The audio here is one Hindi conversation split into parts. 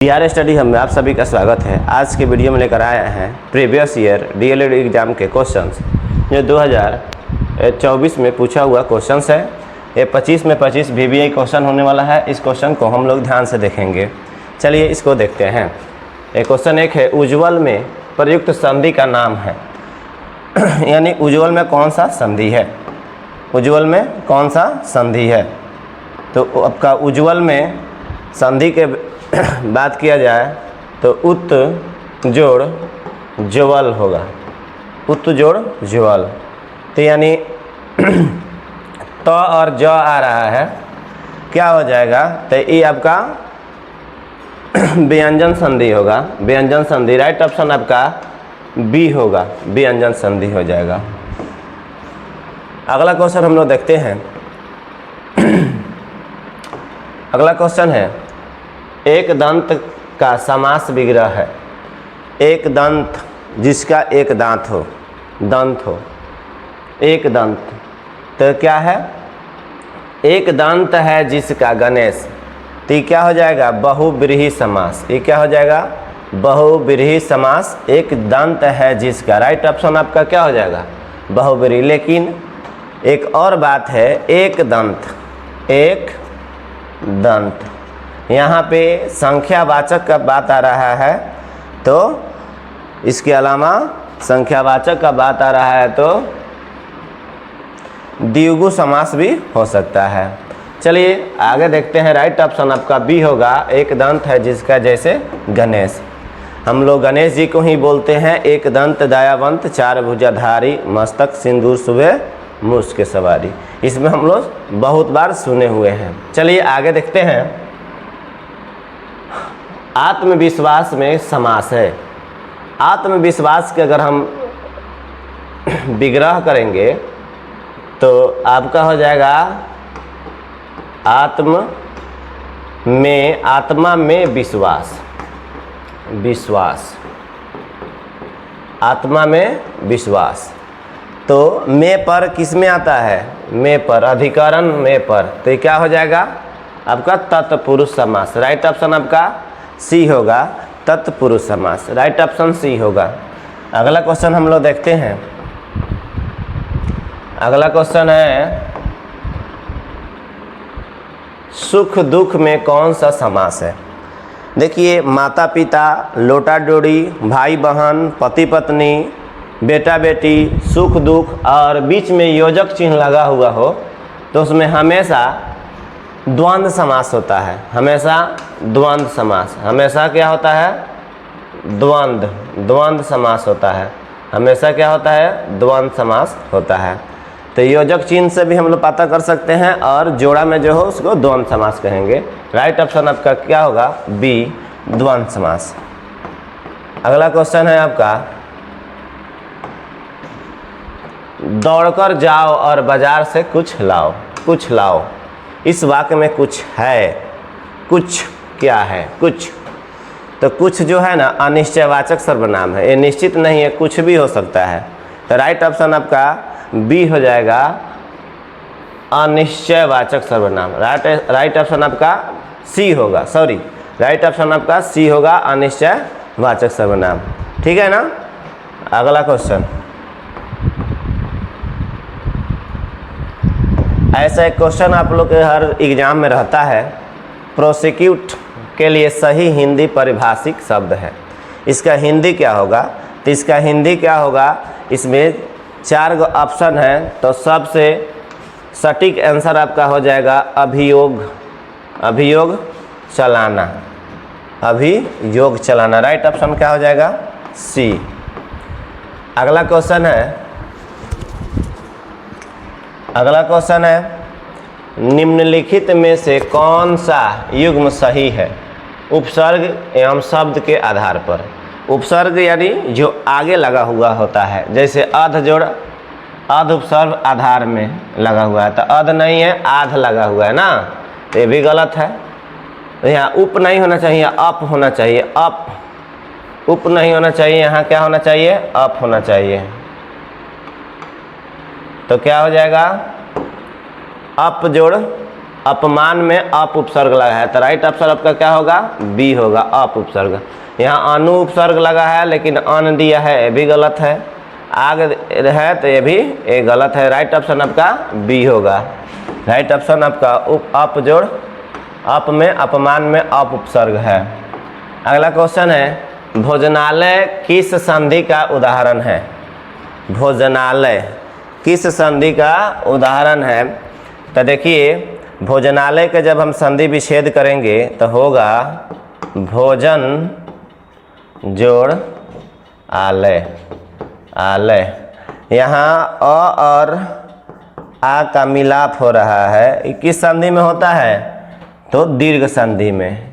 बिहार स्टडी हब में आप सभी का स्वागत है। आज के वीडियो में लेकर आए हैं प्रीवियस ईयर डीएलएड एग्ज़ाम के क्वेश्चंस जो 2024 में पूछा हुआ क्वेश्चंस है। ये 25 में 25 VBI क्वेश्चन होने वाला है। इस क्वेश्चन को हम लोग ध्यान से देखेंगे। चलिए इसको देखते हैं। ये क्वेश्चन एक है, उज्ज्वल में प्रयुक्त संधि का नाम है। यानी उज्ज्वल में कौन सा संधि है, उज्ज्वल में कौन सा संधि है। तो आपका उज्ज्वल में संधि के बात किया जाए तो उत जोड़ ज्वल होगा, उत जोड़ ज्वल। तो यानी त और ज आ रहा है, क्या हो जाएगा, तो ये आपका व्यंजन संधि होगा, व्यंजन संधि। राइट ऑप्शन आपका बी होगा, व्यंजन संधि हो जाएगा। अगला क्वेश्चन हम लोग देखते हैं। अगला क्वेश्चन है, एक दंत का समास विग्रह है। एक दंत जिसका एक दांत हो, दंत हो, एक दंत। तो क्या है, एक दंत है जिसका गणेश। तो ये क्या हो जाएगा, बहुव्रीहि समास। ये क्या हो जाएगा, बहुव्रीहि समास। एक दंत है जिसका, राइट ऑप्शन आपका क्या हो जाएगा, बहुव्रीहि। लेकिन एक और बात है, एक दंत, एक दंत, यहाँ पे संख्यावाचक का बात आ रहा है, तो इसके अलावा संख्यावाचक का बात आ रहा है तो द्विगु समास भी हो सकता है। चलिए आगे देखते हैं। राइट ऑप्शन आपका बी होगा, एक दंत है जिसका जैसे गणेश। हम लोग गणेश जी को ही बोलते हैं एक दंत दयावंत, चार भुजाधारी, मस्तक सिंदूर सुबह मूस के सवारी। इसमें हम लोग बहुत बार सुने हुए हैं। चलिए आगे देखते हैं। आत्मविश्वास में समास है। आत्मविश्वास के अगर हम विग्रह करेंगे तो आपका हो जाएगा आत्मा में विश्वास, विश्वास, आत्मा में विश्वास। तो में पर किस में आता है, में पर, अधिकरण में पर। तो ये क्या हो जाएगा आपका तत्पुरुष समास। राइट ऑप्शन आपका सी होगा, तत्पुरुष समास। राइट ऑप्शन सी होगा। अगला क्वेश्चन हम लोग देखते हैं। अगला क्वेश्चन है, सुख दुख में कौन सा समास है। देखिए, माता पिता, लोटा डोरी, भाई बहन, पति पत्नी, बेटा बेटी, सुख दुख और बीच में योजक चिन्ह लगा हुआ हो तो उसमें हमेशा द्वंद्व समास होता है। हमेशा द्वंद्व समास, हमेशा क्या होता है, द्वंद्व, द्वंद्व समास होता है। हमेशा क्या होता है, द्वंद्व समास होता है। तो योजक चिन्ह से भी हम लोग पता कर सकते हैं और जोड़ा में जो हो उसको द्वंद्व समास कहेंगे। राइट ऑप्शन आपका क्या होगा, बी, द्वंद्व समास। अगला क्वेश्चन है आपका, दौड़कर जाओ और बाजार से कुछ लाओ। कुछ लाओ, इस वाक्य में कुछ है, कुछ क्या है, कुछ। तो कुछ जो है ना अनिश्चयवाचक सर्वनाम है, ये निश्चित नहीं है, कुछ भी हो सकता है। तो राइट ऑप्शन आपका बी हो जाएगा, अनिश्चयवाचक सर्वनाम। राइट ऑप्शन आपका सी होगा, सॉरी, राइट ऑप्शन आपका सी होगा, अनिश्चयवाचक सर्वनाम। ठीक है ना। अगला क्वेश्चन, ऐसा एक क्वेश्चन आप लोग के हर एग्जाम में रहता है, प्रोसिक्यूट के लिए सही हिंदी पारिभाषिक शब्द है। इसका हिंदी क्या होगा, तो इसका हिंदी क्या होगा, इसमें 4 ऑप्शन है। तो सबसे सटीक आंसर आपका हो जाएगा अभियोग, अभियोग चलाना, अभियोग चलाना। राइट ऑप्शन क्या हो जाएगा, सी। अगला क्वेश्चन है, अगला क्वेश्चन है, निम्नलिखित में से कौन सा युग्म सही है उपसर्ग एवं शब्द के आधार पर। उपसर्ग यानी जो आगे लगा हुआ होता है, जैसे अध जोड़, अध उपसर्ग आधार में लगा हुआ है, तो अध नहीं है, आध लगा हुआ है ना, ये भी गलत है। यहाँ उप नहीं होना चाहिए, अप होना चाहिए, अप, उप नहीं होना चाहिए, यहाँ क्या होना चाहिए, अप होना चाहिए। तो क्या हो जाएगा, अप जोड़ अपमान में अप उपसर्ग लगा है, तो राइट ऑप्शन आपका क्या होगा, बी होगा, अप उपसर्ग। यहाँ अनु उपसर्ग लगा है लेकिन अन दिया है, ये भी गलत है। आग है तो ये भी गलत है, राइट ऑप्शन आपका बी होगा। राइट ऑप्शन आपका अप जोड़ अप में अपमान में अप उपसर्ग है। अगला क्वेश्चन है भोजनालय किस संधि का उदाहरण है। भोजनालय किस संधि का उदाहरण है, तो देखिए भोजनालय के जब हम संधि विच्छेद करेंगे तो होगा भोजन जोड़ आलय, आलय। यहाँ अ और आ का मिलाप हो रहा है, किस संधि में होता है, तो दीर्घ संधि में।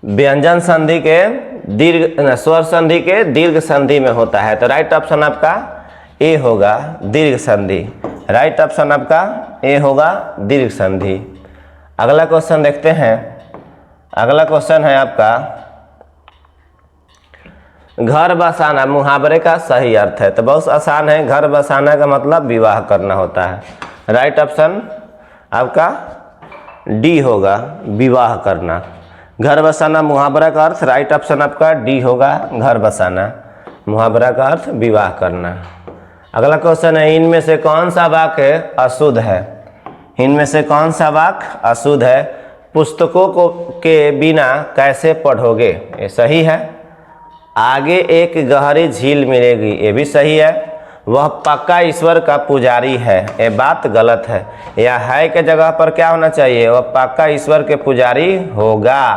व्यंजन संधि के दीर्घ, स्वर संधि के दीर्घ संधि में होता है, तो राइट ऑप्शन आपका ए होगा, दीर्घ संधि। राइट ऑप्शन आपका ए होगा, दीर्घ संधि। अगला क्वेश्चन देखते हैं। अगला क्वेश्चन है आपका घर बसाना मुहावरे का सही अर्थ है, तो बहुत आसान है। घर बसाना का मतलब विवाह करना होता है। राइट ऑप्शन आपका डी होगा, विवाह करना। घर बसाना मुहावरा का अर्थ, राइट ऑप्शन आपका डी होगा, घर बसाना। मुहावरा का अर्थ विवाह करना। अगला क्वेश्चन है इनमें से कौन सा वाक्य अशुद्ध है। इनमें से कौन सा वाक्य अशुद्ध है। पुस्तकों को के बिना कैसे पढ़ोगे, ये सही है। आगे एक गहरी झील मिलेगी, ये भी सही है। वह पक्का ईश्वर का पुजारी है, ये बात गलत है। या है के जगह पर क्या होना चाहिए, वह पक्का ईश्वर के पुजारी होगा,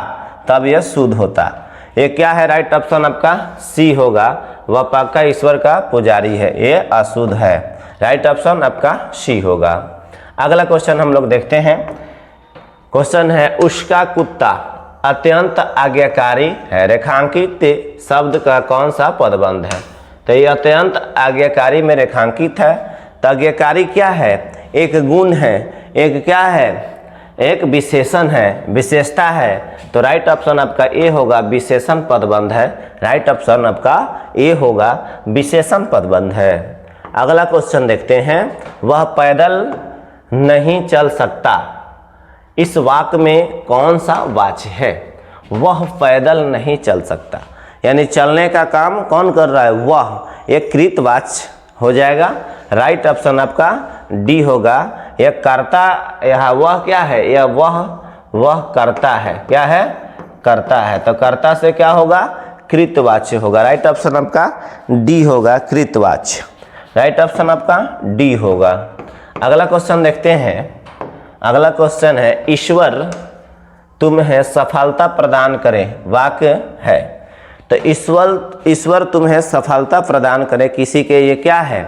तब यह शुद्ध होता। ये क्या है, राइट ऑप्शन आपका सी होगा, वह पक्का ईश्वर का पुजारी है, ये अशुद्ध है। राइट ऑप्शन आपका सी होगा। अगला क्वेश्चन हम लोग देखते हैं। क्वेश्चन है उसका कुत्ता अत्यंत आज्ञाकारी है, रेखांकित शब्द का कौन सा पदबंध है। तो ये अत्यंत आज्ञाकारी में रेखांकित है। तो आज्ञाकारी क्या है, एक गुण है, एक क्या है, एक विशेषण है, विशेषता है। तो राइट ऑप्शन आपका ए होगा, विशेषण पदबंध है। राइट ऑप्शन आपका ए होगा, विशेषण पदबंध है। अगला क्वेश्चन देखते हैं। वह पैदल नहीं चल सकता, इस वाक्य में कौन सा वाच्य है। वह पैदल नहीं चल सकता, यानी चलने का काम कौन कर रहा है, वह, एक कृतवाच्य हो जाएगा। राइट ऑप्शन आपका डी होगा। यह कर्ता, यह वह क्या है, यह वह करता है, क्या है, करता है। तो कर्ता से क्या होगा, कृतवाच्य होगा। राइट ऑप्शन आपका डी होगा, कृतवाच्य। राइट ऑप्शन आपका डी होगा। अगला क्वेश्चन देखते हैं। अगला क्वेश्चन है ईश्वर तुम्हें सफलता प्रदान करे, वाक्य है। तो ईश्वर तुम्हें सफलता प्रदान करे, किसी के ये क्या है,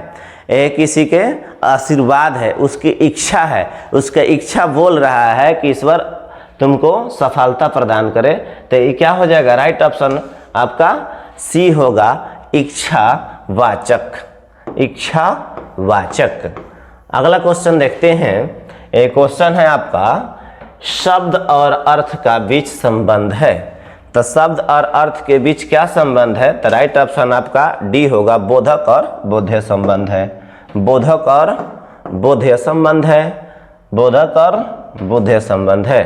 ये किसी के आशीर्वाद है, उसकी इच्छा है, उसका इच्छा बोल रहा है कि ईश्वर तुमको सफलता प्रदान करे। तो ये क्या हो जाएगा, राइट ऑप्शन आपका सी होगा, इच्छा वाचक, इच्छा वाचक। अगला क्वेश्चन देखते हैं। एक क्वेश्चन है आपका शब्द और अर्थ का बीच संबंध है। तो शब्द और अर्थ के बीच क्या संबंध है, तो राइट ऑप्शन आपका डी होगा, बोधक और बोध्य संबंध है। बोधक और बोध्य संबंध है, बोधक और बोध्य संबंध है।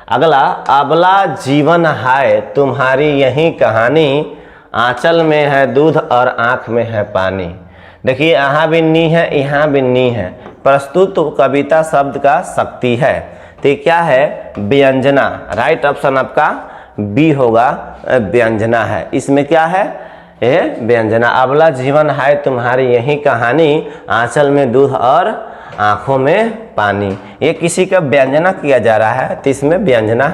अगला अबला जीवन हाय तुम्हारी यही कहानी, आंचल में है दूध और आंख में है पानी। देखिए यहाँ भी नी है, यहाँ भी नी है। प्रस्तुत कविता शब्द का शक्ति है। तो क्या है, व्यंजना। राइट ऑप्शन आपका बी होगा, व्यंजना है। इसमें क्या है, ये व्यंजना। अबला जीवन है तुम्हारी यही कहानी, आंचल में दूध और आंखों में पानी। ये किसी का व्यंजना किया जा रहा है, तो इसमें व्यंजना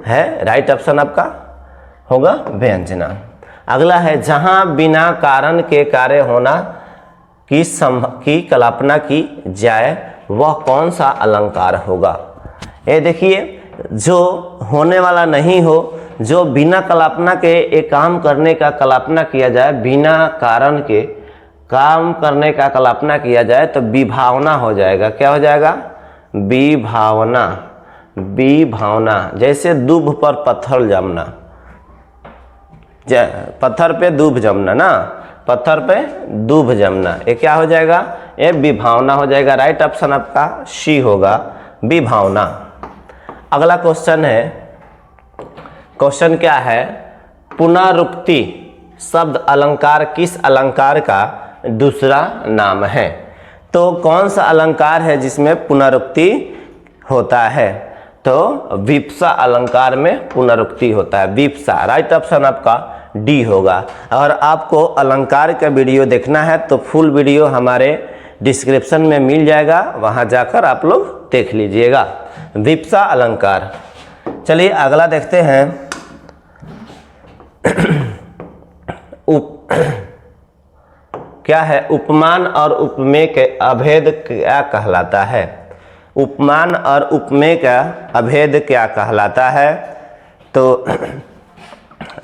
है। राइट ऑप्शन आपका होगा व्यंजना। अगला है जहां बिना कारण के कार्य होना की कल्पना की जाए, वह कौन सा अलंकार होगा। ये देखिए, जो होने वाला नहीं हो, जो बिना कल्पना के एक काम करने का कल्पना किया जाए, बिना कारण के काम करने का कल्पना किया जाए, तो विभावना हो जाएगा। क्या हो जाएगा, विभावना। विभावना जैसे दूब पर पत्थर जमना, पत्थर पे दूब जमना ना, पत्थर पे दूब जमना, ये क्या हो जाएगा, ये विभावना हो जाएगा। राइट ऑप्शन आपका सी होगा, विभावना। अगला क्वेश्चन है, क्वेश्चन क्या है, पुनरुक्ति शब्द अलंकार किस अलंकार का दूसरा नाम है? तो कौन सा अलंकार है जिसमें पुनरुक्ति होता है? तो विप्सा अलंकार में पुनरुक्ति होता है, विप्सा। राइट ऑप्शन आपका डी होगा। अगर आपको अलंकार का वीडियो देखना है तो फुल वीडियो हमारे डिस्क्रिप्शन में मिल जाएगा, वहां जाकर आप लोग देख लीजिएगा, विप्सा अलंकार। चलिए अगला देखते हैं। क्या है, उपमान और उपमेय के अभेद क्या कहलाता है? उपमान और उपमेय का अभेद क्या कहलाता है? तो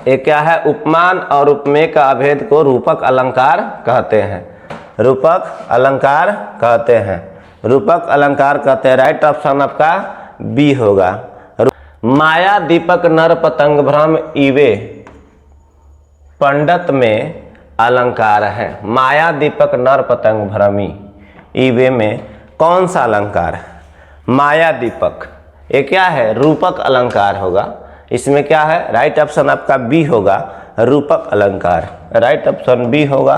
ये क्या है, उपमान और उपमेय का अभेद को रूपक अलंकार कहते हैं, रूपक अलंकार कहते हैं, रूपक अलंकार कहते हैं। राइट ऑप्शन आपका बी होगा। माया दीपक नर पतंग भ्रम इवे पंडित में अलंकार है। माया दीपक नर पतंग भ्रमी इवे में कौन सा अलंकार है? माया दीपक, ये क्या है, रूपक अलंकार होगा। इसमें क्या है, राइट ऑप्शन आपका बी होगा, रूपक अलंकार। राइट ऑप्शन बी होगा,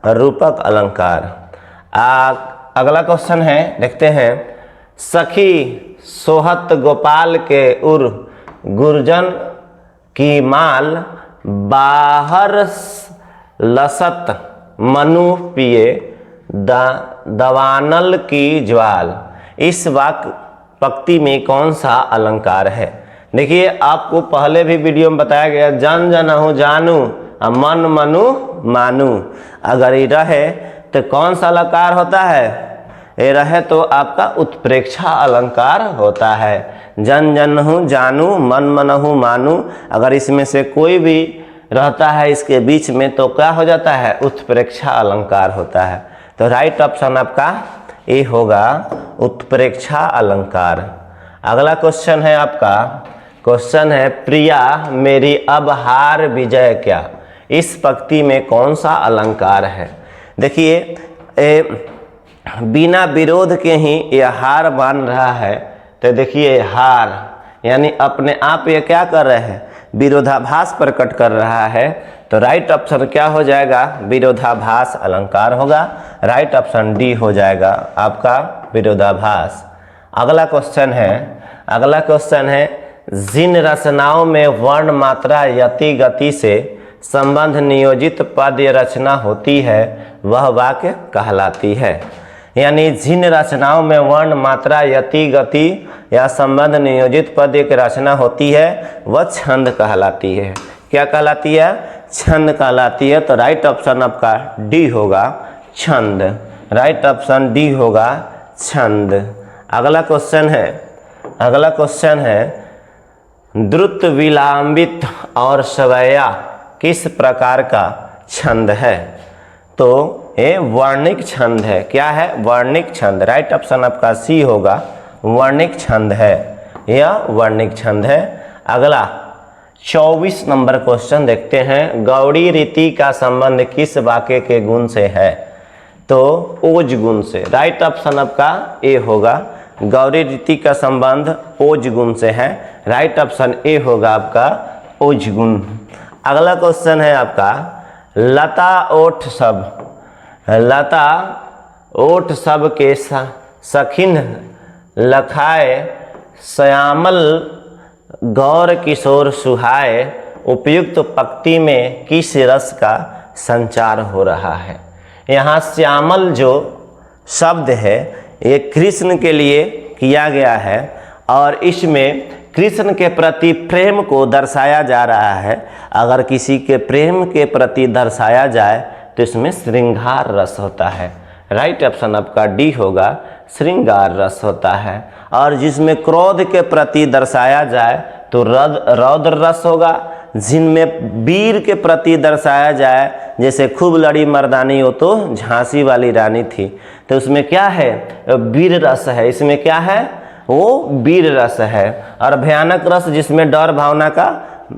रूपक अलंकार। अगला क्वेश्चन है, देखते हैं। सखी सोहत गोपाल के उर गुरजन की माल बाहर लसत मनु पिए दवानल की ज्वाल। इस वाक्य पंक्ति में कौन सा अलंकार है? देखिए आपको पहले भी वीडियो में बताया गया, जन जनहु जानू मन मनु मानू। अगर ये रहे तो कौन सा अलंकार होता है? ये रहे तो आपका उत्प्रेक्षा अलंकार होता है। जन जनहु जानू मन मनहु मानू, अगर इसमें से कोई भी रहता है इसके बीच में तो क्या हो जाता है, उत्प्रेक्षा अलंकार होता है। तो राइट ऑप्शन आपका ए होगा, उत्प्रेक्षा अलंकार। अगला क्वेश्चन है आपका, क्वेश्चन है प्रिया मेरी अब हार विजय क्या। इस पंक्ति में कौन सा अलंकार है? देखिए बिना विरोध के ही यह हार मान रहा है। तो देखिए हार यानी अपने आप ये क्या कर रहे हैं, विरोधाभास प्रकट कर रहा है। तो राइट ऑप्शन क्या हो जाएगा, विरोधाभास अलंकार होगा। राइट ऑप्शन डी हो जाएगा आपका विरोधाभास। अगला क्वेश्चन है, अगला क्वेश्चन है जिन रचनाओं में वर्ण मात्रा यति गति से संबंध नियोजित पद्य रचना होती है वह वाक्य कहलाती है। यानी जिन रचनाओं में वर्ण मात्रा यति गति या संबंध नियोजित पद्य की रचना होती है वह छंद कहलाती है। क्या कहलाती है? छंद कहलाती है। तो राइट ऑप्शन आपका डी होगा, छंद। राइट ऑप्शन डी होगा, छंद। अगला क्वेश्चन है, अगला क्वेश्चन है द्रुत विलंबित और सवैया किस प्रकार का छंद है? तो ये वर्णिक छंद है। क्या है? वर्णिक छंद। राइट ऑप्शन आपका सी होगा, वर्णिक छंद है, यह वर्णिक छंद है। अगला 24 नंबर क्वेश्चन देखते हैं। गौड़ी रीति का संबंध किस वाक्य के गुण से है? तो ओज गुण से। राइट ऑप्शन आपका ए होगा, गौड़ी रीति का संबंध ओज गुण से है। राइट ऑप्शन ए होगा आपका ओज गुण। अगला क्वेश्चन है आपका लता ओठ सब, लता ओठ सब के सखिन लखाए श्यामल गौर किशोर सुहाए उपयुक्त पंक्ति में किस रस का संचार हो रहा है? यहाँ श्यामल जो शब्द है ये कृष्ण के लिए किया गया है और इसमें कृष्ण के प्रति प्रेम को दर्शाया जा रहा है। अगर किसी के प्रेम के प्रति दर्शाया जाए तो इसमें श्रृंगार रस होता है। राइट ऑप्शन आपका डी होगा, श्रृंगार रस होता है। और जिसमें क्रोध के प्रति दर्शाया जाए तो रौद्र रस होगा। जिनमें वीर के प्रति दर्शाया जाए, जैसे खूब लड़ी मर्दानी हो तो झांसी वाली रानी थी, तो उसमें क्या है? वीर रस है। इसमें क्या है? वो वीर रस है। और भयानक रस जिसमें डर भावना का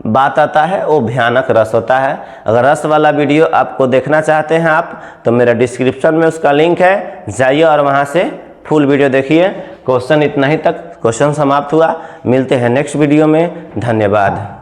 बात आता है वो भयानक रस होता है। अगर रस वाला वीडियो आपको देखना चाहते हैं आप, तो मेरा डिस्क्रिप्शन में उसका लिंक है, जाइए और वहाँ से फुल वीडियो देखिए। क्वेश्चन इतना ही तक, क्वेश्चन समाप्त हुआ। मिलते हैं नेक्स्ट वीडियो में। धन्यवाद।